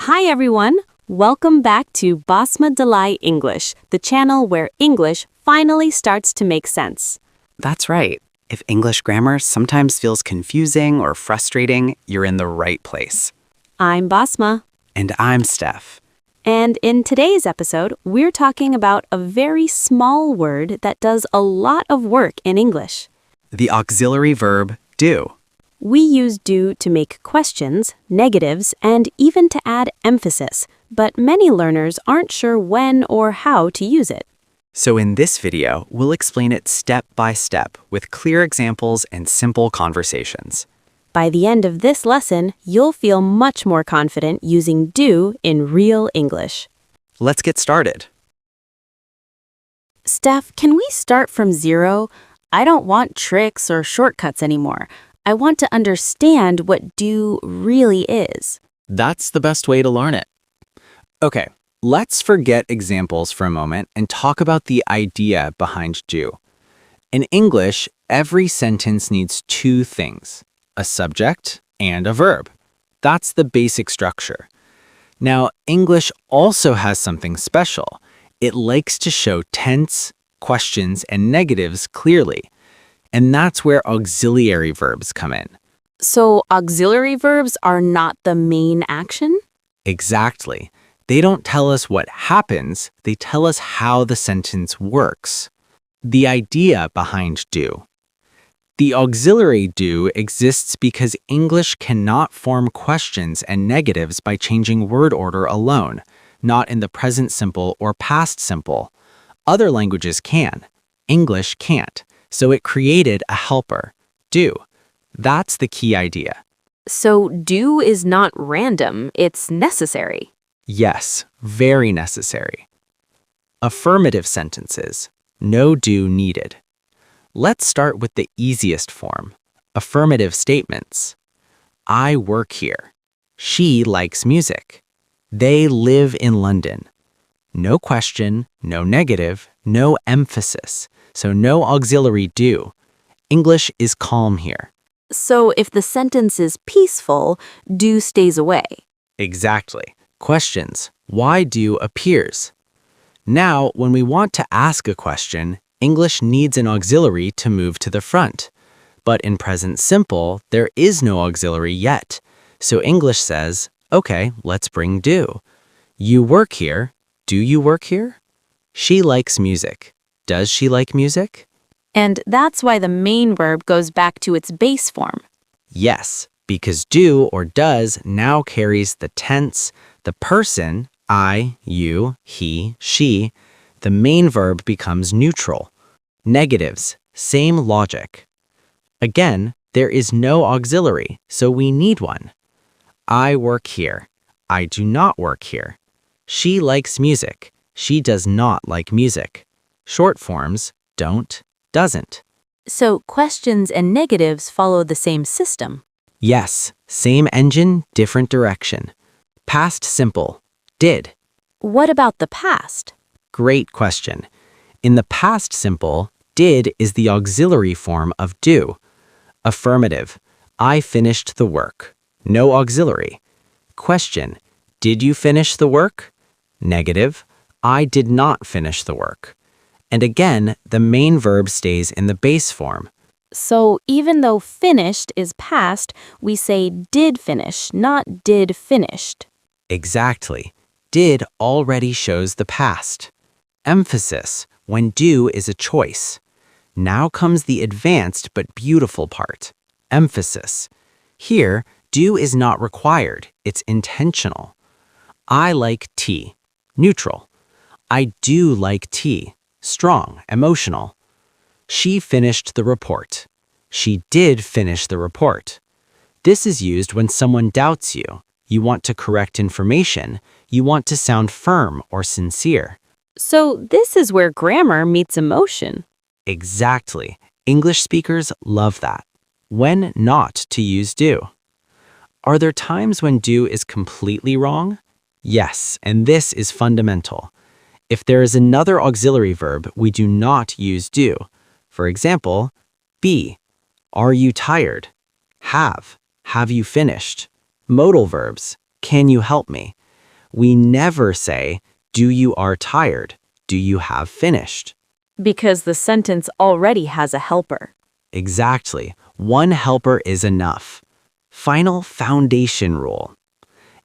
Hi everyone! Welcome back to Basma and English, the channel where English finally starts to make sense. That's right. If English grammar sometimes feels confusing or frustrating, you're in the right place. I'm Basma. And I'm Stef. And in today's episode, we're talking about a very small word that does a lot of work in English. The auxiliary verb do. We use do to make questions, negatives, and even to add emphasis, but many learners aren't sure when or how to use it. So in this video, we'll explain it step by step with clear examples and simple conversations. By the end of this lesson, you'll feel much more confident using do in real English. Let's get started. Steph, can we start from zero? I don't want tricks or shortcuts anymore. I want to understand what do really is. That's the best way to learn it. Okay, let's forget examples for a moment and talk about the idea behind do. In English, every sentence needs two things, a subject and a verb. That's the basic structure. Now, English also has something special. It likes to show tense, questions, and negatives clearly. And that's where auxiliary verbs come in. So auxiliary verbs are not the main action? Exactly. They don't tell us what happens, they tell us how the sentence works. The idea behind do. The auxiliary do exists because English cannot form questions and negatives by changing word order alone, not in the present simple or past simple. Other languages can. English can't. So it created a helper, do. That's the key idea. So do is not random, it's necessary. Yes, very necessary. Affirmative sentences, no do needed. Let's start with the easiest form, affirmative statements. I work here. She likes music. They live in London. No question, no negative, no emphasis. So no auxiliary do. English is calm here. So if the sentence is peaceful, do stays away. Exactly. Questions. Why do appears. Now, when we want to ask a question, English needs an auxiliary to move to the front. But in present simple, there is no auxiliary yet. So English says, okay, let's bring do. You work here. Do you work here? She likes music. Does she like music? And that's why the main verb goes back to its base form. Yes, because do or does now carries the tense, the person, I, you, he, she. The main verb becomes neutral. Negatives, same logic. Again, there is no auxiliary, so we need one. I work here. I do not work here. She likes music. She does not like music. Short forms, don't, doesn't. So questions and negatives follow the same system. Yes, same engine, different direction. Past simple, did. What about the past? Great question. In the past simple, did is the auxiliary form of do. Affirmative, I finished the work. No auxiliary. Question, did you finish the work? Negative, I did not finish the work. And again, the main verb stays in the base form. So even though finished is past, we say did finish, not did finished. Exactly. Did already shows the past. Emphasis, when do is a choice. Now comes the advanced but beautiful part, emphasis. Here, do is not required, it's intentional. I like tea, neutral. I do like tea, strong, emotional. She finished the report. She did finish the report. This is used when someone doubts you. You want to correct information. You want to sound firm or sincere. So this is where grammar meets emotion. Exactly. English speakers love that. When not to use do. Are there times when do is completely wrong? Yes, and this is fundamental. If there is another auxiliary verb, we do not use do. For example, be. Are you tired? Have you finished? Modal verbs. Can you help me? We never say, do you are tired? Do you have finished? Because the sentence already has a helper. Exactly. One helper is enough. Final foundation rule.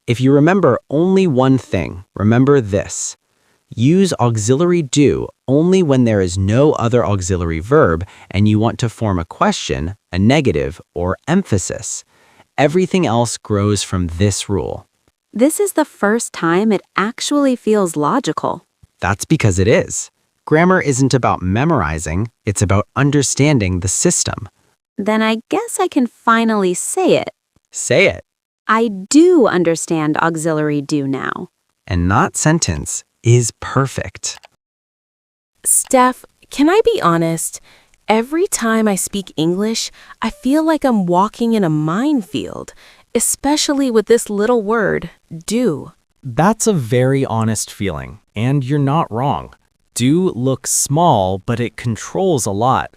If you remember only one thing, remember this. Use auxiliary do only when there is no other auxiliary verb and you want to form a question, a negative, or emphasis. Everything else grows from this rule. This is the first time it actually feels logical. That's because it is. Grammar isn't about memorizing, it's about understanding the system. Then I guess I can finally say it. Say it. I do understand auxiliary do now. And that sentence is perfect. Steph, can I be honest? Every time I speak English, I feel like I'm walking in a minefield, especially with this little word, do. That's a very honest feeling, and you're not wrong. Do looks small, but it controls a lot.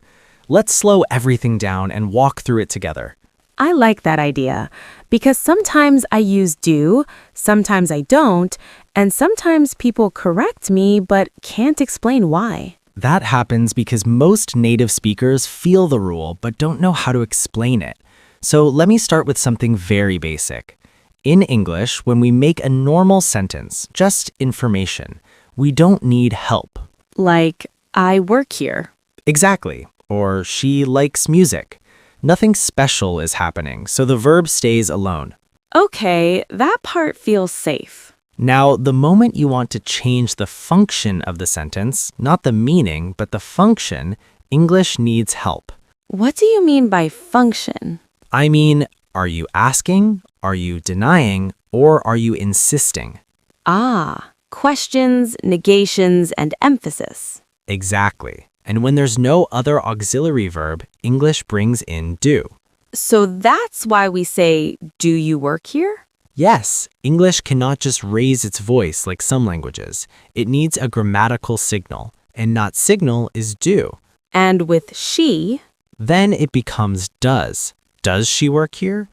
Let's slow everything down and walk through it together. I like that idea, because sometimes I use do, sometimes I don't, and sometimes people correct me but can't explain why. That happens because most native speakers feel the rule but don't know how to explain it. So let me start with something very basic. In English, when we make a normal sentence, just information, we don't need help. Like, I work here. Exactly. Or she likes music. Nothing special is happening, so the verb stays alone. Okay, that part feels safe. Now, the moment you want to change the function of the sentence, not the meaning, but the function, English needs help. What do you mean by function? I mean, are you asking, are you denying, or are you insisting? Ah, questions, negations, and emphasis. Exactly. And when there's no other auxiliary verb, English brings in do. So that's why we say, do you work here? Yes, English cannot just raise its voice like some languages. It needs a grammatical signal, and not signal is do. And with she, Then it becomes does. Does she work here?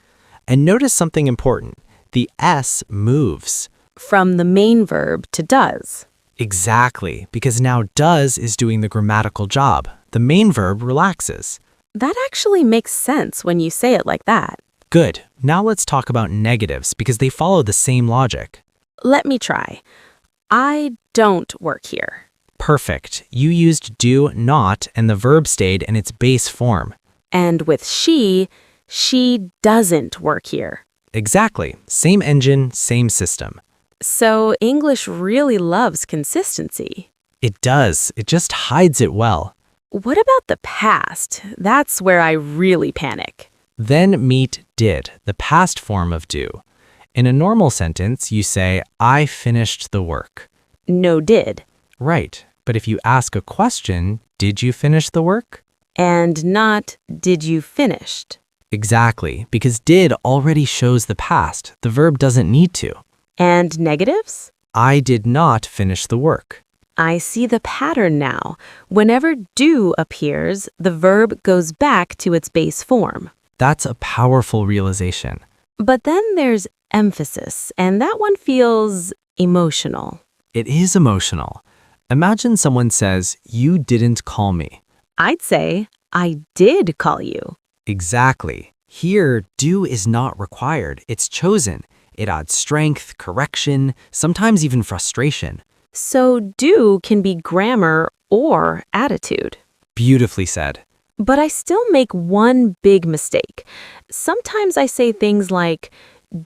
And notice something important. The S moves. from the main verb to does. Exactly, because now does is doing the grammatical job. The main verb relaxes. That actually makes sense when you say it like that. Good. Now let's talk about negatives because they follow the same logic. Let me try. I don't work here. Perfect. You used do not and the verb stayed in its base form. And with she doesn't work here. Exactly. Same engine, same system. So English really loves consistency. It does. It just hides it well. What about the past? That's where I really panic. Then meet did, the past form of do. In a normal sentence, you say, I finished the work. No did. Right. But if you ask a question, did you finish the work? And not did you finished. Exactly, because did already shows the past. The verb doesn't need to. And negatives? I did not finish the work. I see the pattern now. Whenever do appears, the verb goes back to its base form. That's a powerful realization. But then there's emphasis, and that one feels emotional. It is emotional. Imagine someone says, you didn't call me. I'd say, I did call you. Exactly. Here, do is not required. It's chosen. It adds strength, correction, sometimes even frustration. So do can be grammar or attitude. Beautifully said. But I still make one big mistake. Sometimes I say things like,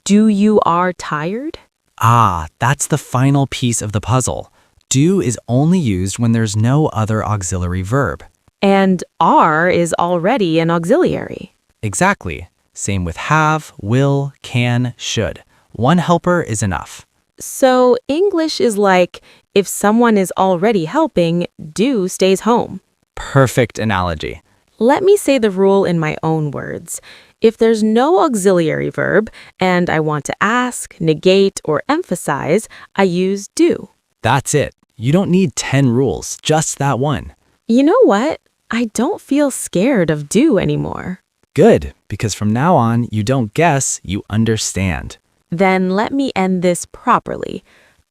do you are tired? Ah, that's the final piece of the puzzle. Do is only used when there's no other auxiliary verb. And are is already an auxiliary. Exactly. Same with have, will, can, should. One helper is enough. So English is like, if someone is already helping, do stays home. Perfect analogy. Let me say the rule in my own words. If there's no auxiliary verb and I want to ask, negate, or emphasize, I use do. That's it. You don't need 10 rules, just that one. You know what? I don't feel scared of do anymore. Good, because from now on, you don't guess, you understand. Then let me end this properly.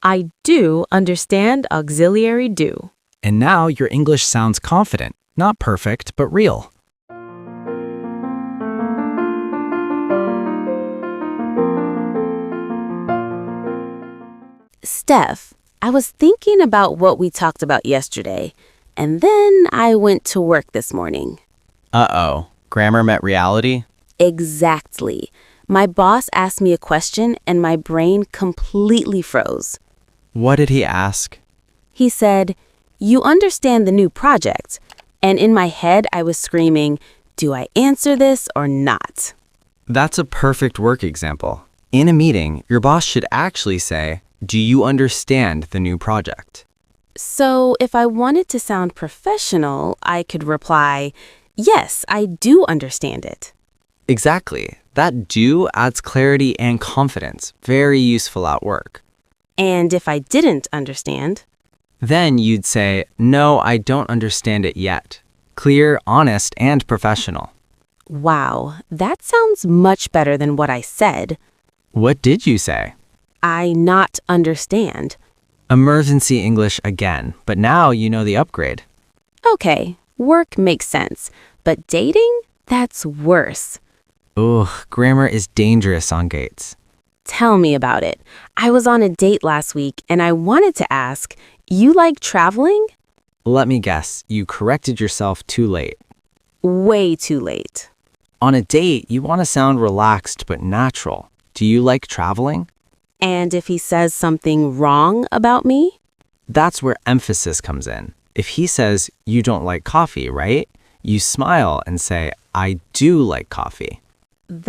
I do understand auxiliary do. And now your English sounds confident, not perfect, but real. Steph, I was thinking about what we talked about yesterday, and then I went to work this morning. Uh-oh. Grammar met reality? Exactly. My boss asked me a question and my brain completely froze. What did he ask? He said, "You understand the new project." And in my head, I was screaming, "Do I answer this or not?" That's a perfect work example. In a meeting, your boss should actually say, "Do you understand the new project?" So if I wanted to sound professional, I could reply, "Yes, I do understand it." Exactly. That do adds clarity and confidence. Very useful at work. And if I didn't understand, Then you'd say, "No, I don't understand it yet." Clear, honest, and professional. wow, that sounds much better than what I said. What did you say? I not understand. Emergency English again, but now you know the upgrade. Okay, work makes sense, but dating? That's worse. Ugh, grammar is dangerous on dates. Tell me about it. I was on a date last week and I wanted to ask, "You like traveling?" Let me guess, you corrected yourself too late. Way too late. On a date, you want to sound relaxed but natural. Do you like traveling? And if he says something wrong about me? That's where emphasis comes in. If he says, "You don't like coffee, right?" You smile and say, "I do like coffee."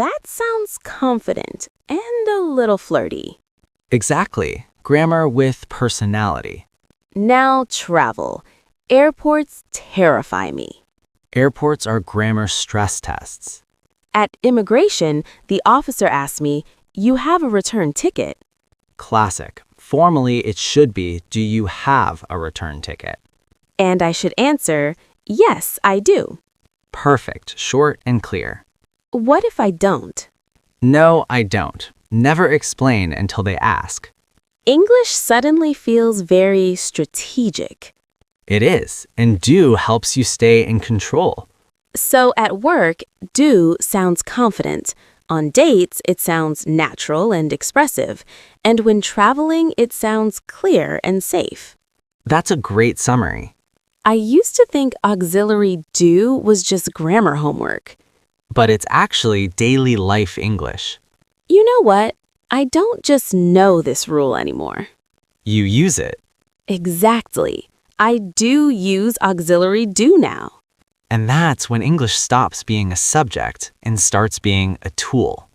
That sounds confident and a little flirty. Exactly. Grammar with personality. Now travel. Airports terrify me. Airports are grammar stress tests. At immigration, the officer asked me, "You have a return ticket?" Classic. Formally, it should be, "Do you have a return ticket?" And I should answer, "Yes, I do." Perfect. Short and clear. What if I don't? No, I don't. Never explain until they ask. English suddenly feels very strategic. It is, and do helps you stay in control. So at work, do sounds confident. On dates, it sounds natural and expressive. And when traveling, it sounds clear and safe. That's a great summary. I used to think auxiliary do was just grammar homework. But it's actually daily life English. You know what? I don't just know this rule anymore. You use it. Exactly. I do use auxiliary do now. And that's when English stops being a subject and starts being a tool.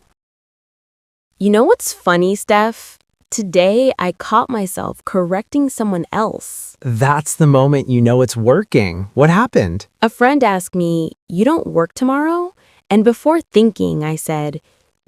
You know what's funny, Steph? Today, I caught myself correcting someone else. That's the moment you know it's working. What happened? A friend asked me, "You don't work tomorrow?" And before thinking, I said,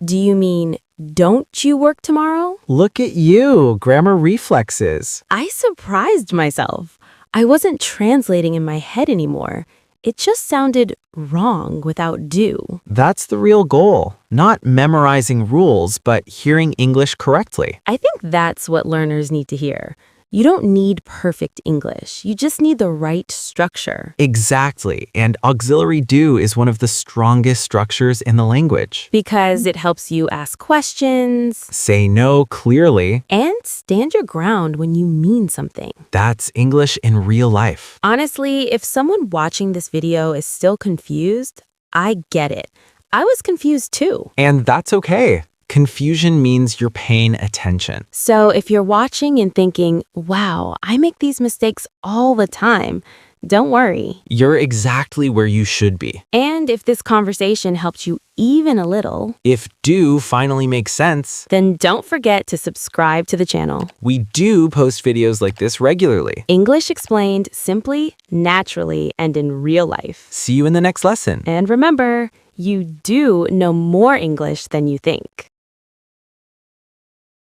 "Do you mean, don't you work tomorrow?" Look at you, grammar reflexes. I surprised myself. I wasn't translating in my head anymore. It just sounded wrong without do. That's the real goal. Not memorizing rules, but hearing English correctly. I think that's what learners need to hear. You don't need perfect English. You just need the right structure. Exactly. And auxiliary do is one of the strongest structures in the language. Because it helps you ask questions Say no clearly. and stand your ground when you mean something. That's English in real life. Honestly, if someone watching this video is still confused, I get it. I was confused too. And that's okay. Confusion means you're paying attention. So if you're watching and thinking, "Wow, I make these mistakes all the time," don't worry. You're exactly where you should be. And if this conversation helped you even a little, If do finally makes sense, then don't forget to subscribe to the channel. we do post videos like this regularly. English explained simply, naturally, and in real life. See you in the next lesson. And remember, you do know more English than you think.